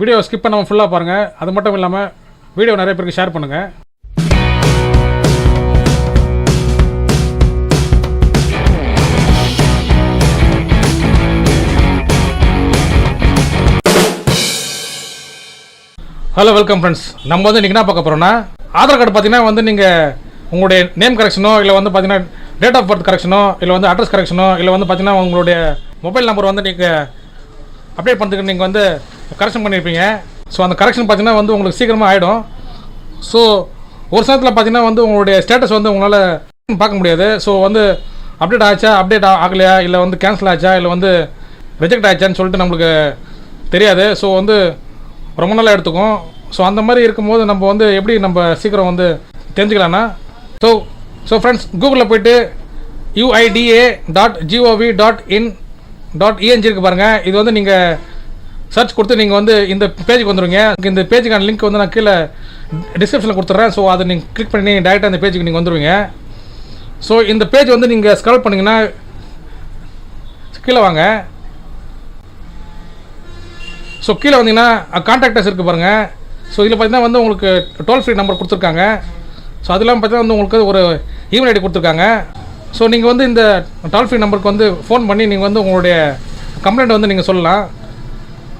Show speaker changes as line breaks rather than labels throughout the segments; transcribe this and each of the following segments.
Video skip பண்ணாமல் ஃபுல்லாக பாருங்கள். அது மட்டும் இல்லாமல் வீடியோ நிறைய பேருக்கு ஷேர் பண்ணுங்கள். Hello, welcome friends. நம்ம வந்து இன்றைக்கி என்ன பார்க்க போகிறோன்னா, ஆதார் கார்டு பார்த்தீங்கன்னா வந்து நீங்கள் உங்களுடைய நேம் கரெக்ஷனோ இல்லை வந்து பார்த்தீங்கன்னா டேட் ஆஃப் பர்த் கரெக்ஷனோ இல்லை வந்து அட்ரஸ் கரெக்ஷனோ இல்லை வந்து பார்த்தீங்கன்னா உங்களுடைய மொபைல் நம்பர் வந்து நீங்கள் அப்டேட் பண்ணுறதுக்கு நீங்கள் வந்து கரெக்ஷன் பண்ணியிருப்பீங்க. ஸோ அந்த கரெக்ஷன் பார்த்தீங்கன்னா வந்து உங்களுக்கு சீக்கிரமாக ஆகிடும். ஸோ ஒரு சமயத்தில் பார்த்தீங்கன்னா வந்து உங்களுடைய ஸ்டேட்டஸ் வந்து உங்களால் பார்க்க முடியாது. ஸோ வந்து அப்டேட் ஆச்சா, அப்டேட் ஆகலையா, இல்லை வந்து கேன்சல் ஆச்சா, இல்லை வந்து ரிஜெக்ட் ஆச்சான்னு சொல்லிட்டு நம்மளுக்கு தெரியாது. ஸோ வந்து ரொம்ப நாளாக எடுத்துக்கும். ஸோ அந்த மாதிரி இருக்கும்போது நம்ம வந்து எப்படி நம்ம சீக்கிரம் வந்து தெரிஞ்சுக்கலாம்னா, ஸோ ஃப்ரெண்ட்ஸ், கூகுளில் போய்ட்டு uida.gov.in.eng இருக்கு பாருங்கள். இது வந்து நீங்கள் சர்ச் கொடுத்து நீங்கள் வந்து இந்த பேஜுக்கு வந்துடுங்க. இந்த பேஜுக்கான லிங்க் வந்து நான் கீழே டிஸ்கிரிப்ஷனில் கொடுத்துட்றேன். ஸோ அதை நீங்கள் கிளிக் பண்ணி டேரெக்டாக அந்த பேஜுக்கு நீங்கள் வந்துடுவீங்க. ஸோ இந்த பேஜ் வந்து நீங்கள் ஸ்க்ரால் பண்ணிங்கன்னா கீழே வாங்க. ஸோ கீழே வந்தீங்கன்னா கான்டாக்டர்ஸ் இருக்குது பாருங்கள். ஸோ இதில் பார்த்தீங்கன்னா வந்து உங்களுக்கு டோல் ஃப்ரீ நம்பர் கொடுத்துருக்காங்க. ஸோ அது இல்லாமல் பார்த்தீங்கன்னா வந்து உங்களுக்கு ஒரு இமெயில் ஐடி கொடுத்துருக்காங்க. ஸோ நீங்கள் வந்து இந்த டோல் ஃப்ரீ நம்பருக்கு வந்து ஃபோன் பண்ணி நீங்கள் வந்து உங்களுடைய கம்ப்ளைண்ட் வந்து நீங்கள் சொல்லலாம்.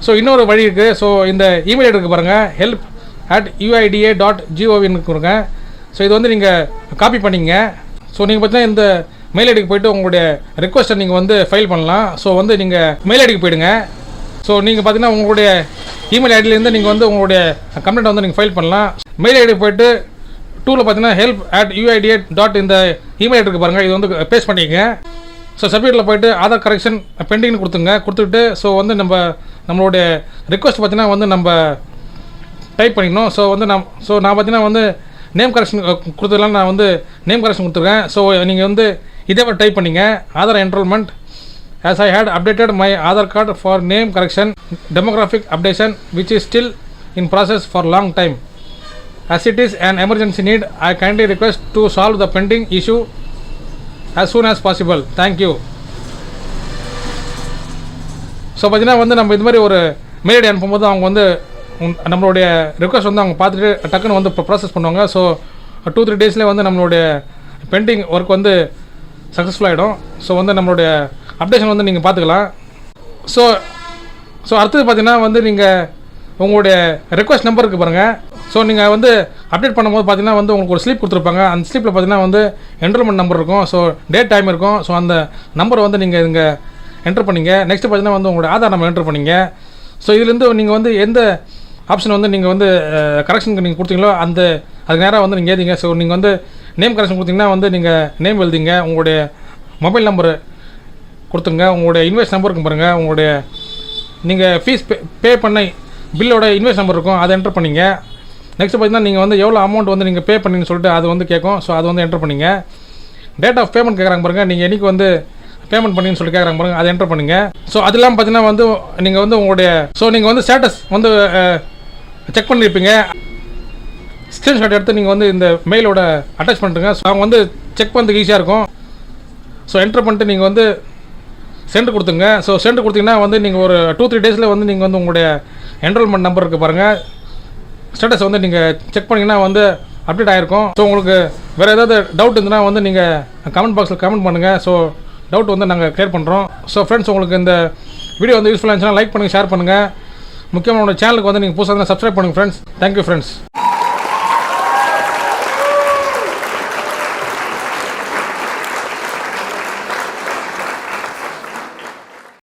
ஸோ இன்னொரு வழி இருக்குது. ஸோ இந்த இமெயில் ஐடி இருக்குது பாருங்கள், help@uida.gov.in கொடுங்க. ஸோ இது வந்து நீங்கள் காப்பி பண்ணிங்க. ஸோ நீங்கள் பார்த்தீங்கன்னா இந்த மெயில் ஐடிக்கு போய்ட்டு உங்களுடைய ரிக்வஸ்ட்டை நீங்கள் வந்து ஃபைல் பண்ணலாம். ஸோ வந்து நீங்கள் மெயில் ஐடிக்கு போய்டுங்க. ஸோ நீங்கள் பார்த்தீங்கன்னா உங்களுடைய இமெயில் ஐடியிலேருந்து நீங்கள் வந்து உங்களுடைய கம்ப்ளைண்ட் வந்து நீங்கள் ஃபைல் பண்ணலாம். மெயில் ஐடி போய்ட்டு டூவில் பார்த்தீங்கன்னா help@uida. இந்த இமெயில் ஐடி இருக்குது பாருங்கள், இது வந்து பேஸ்ட் பண்ணிக்கங்க. ஸோ சப்ஜெக்டில் போய்ட்டு ஆதார் கரெக்ஷன் பெண்டிங்னு கொடுத்துட்டு ஸோ வந்து நம்மளுடைய ரிக்வஸ்ட் பார்த்தீங்கன்னா வந்து நம்ம டைப் பண்ணிக்கணும். ஸோ வந்து நான் பார்த்தீங்கன்னா வந்து நேம் கரெக்ஷன் கொடுத்ததுலாம் நான் வந்து நேம் கரெக்ஷன் கொடுத்துருக்கேன். ஸோ நீங்கள் வந்து இதே மாதிரி டைப் பண்ணிங்க, Aadhaar enrolment as I had updated my Aadhaar card for name correction, demographic updation which is still in process for long time. As it is an emergency need, I kindly request to solve the pending issue as soon as possible. Thank you. So பார்த்தீங்கன்னா வந்து நம்ம இது மாதிரி ஒரு mail ID அனுப்பும்போது அவங்க வந்து நம்மளுடைய ரிக்வஸ்ட் வந்து அவங்க பார்த்துட்டு டக்குன்னு வந்து ப்ராசஸ் பண்ணுவாங்க. ஸோ 2-3 டேஸ்லேயே வந்து நம்மளுடைய பெண்டிங் ஒர்க் வந்து சக்ஸஸ்ஃபுல் ஆகிடும். ஸோ வந்து நம்மளுடைய அப்டேஷன் வந்து நீங்கள் பார்த்துக்கலாம். ஸோ அடுத்தது பார்த்தீங்கன்னா வந்து நீங்கள் உங்களுடைய ரெக்வஸ்ட் நம்பர் இருக்குது பாருங்கள். ஸோ நீங்கள் வந்து அப்டேட் பண்ணும்போது பார்த்தீங்கன்னா வந்து உங்களுக்கு ஒரு ஸ்லிப் கொடுத்துருப்பாங்க. அந்த ஸ்லிப்பில் பார்த்தீங்கன்னா வந்து என்ரோல்மெண்ட் நம்பர் இருக்கும். ஸோ டேட் டைம் இருக்கும். ஸோ அந்த நம்பரை வந்து நீங்கள் இங்கே என்ட்ரு பண்ணிங்க. நெக்ஸ்ட்டு பார்த்தீங்கன்னா வந்து உங்களுடைய ஆதார் நம்பர் என்ட்ரு பண்ணிங்க. ஸோ இதுலேருந்து நீங்கள் வந்து எந்த ஆப்ஷன் வந்து நீங்கள் வந்து கரெக்ஷனுக்கு நீங்கள் கொடுத்தீங்களோ அதுக்கு நேராக வந்து நீங்கள் ஏதிங்க. ஸோ நீங்கள் வந்து நேம் கரெக்ஷன் கொடுத்தீங்கன்னா வந்து நீங்கள் நேம் எழுதிங்க, உங்களுடைய மொபைல் நம்பரு கொடுத்துருங்க, உங்களுடைய இன்வாய்ஸ் நம்பர் இருக்கும் பாருங்கள், உங்களுடைய நீங்கள் ஃபீஸ் பே பண்ண பில்லோட இன்வாய்ஸ் நம்பர் இருக்கும், அதை என்ட்ரு பண்ணிங்க. நெக்ஸ்ட்டு பார்த்தீங்கன்னா நீங்கள் வந்து எவ்வளோ அமௌண்ட் வந்து நீங்கள் பே பண்ணிங்கன்னு சொல்லிட்டு அது வந்து கேட்கும். ஸோ அது வந்து என்ட்ரு பண்ணிங்க. டேட் ஆஃப் பேமெண்ட் கேட்குறாங்க பாருங்கள், நீங்கள் என்றைக்கு வந்து பேமெண்ட் பண்ணிங்கன்னு சொல்லி கேட்குறாங்க பாருங்கள், அதை என்ட்ரு பண்ணிங்க. ஸோ அது இல்லாமல் பார்த்தீங்கன்னா வந்து நீங்கள் வந்து உங்களுடைய நீங்கள் வந்து ஸ்டேட்டஸ் வந்து செக் பண்ணியிருப்பீங்க. ஸ்க்ரீன்ஷாட் எடுத்து நீங்கள் வந்து இந்த மெயிலோட அட்டாச் பண்ணிட்டுங்க. ஸோ அவங்க வந்து செக் பண்ணுறதுக்கு ஈஸியாக இருக்கும். ஸோ என்ட்ரு பண்ணிட்டு நீங்கள் வந்து சென்ட் கொடுத்துங்க. ஸோ சென்ட் கொடுத்தீங்கன்னா வந்து நீங்கள் ஒரு 2-3 டேஸில் வந்து நீங்கள் வந்து உங்களுடைய என்ரோல்மெண்ட் நம்பர் இருக்குது பாருங்கள், ஸ்டேட்டஸ் வந்து நீங்கள் செக் பண்ணிங்கன்னா வந்து அப்டேட் ஆகிருக்கும். ஸோ உங்களுக்கு வேறு ஏதாவது டவுட் இருந்ததுன்னா வந்து நீங்கள் கமெண்ட் பாக்ஸில் கமெண்ட் பண்ணுங்கள். ஸோ டவுட் வந்து நாங்கள் கிளியர் பண்ணுறோம். ஸோ ஃப்ரெண்ட்ஸ், உங்களுக்கு இந்த வீடியோ வந்து யூஸ்ஃபுல்லாக இருந்துச்சுன்னா லைக் பண்ணுங்கள், ஷேர் பண்ணுங்கள். முக்கியமாக உங்களோட சேனலுக்கு வந்து நீங்கள் புதுசாக சப்ஸ்கிரைப் பண்ணுங்கள் ஃப்ரெண்ட்ஸ். Thank you friends.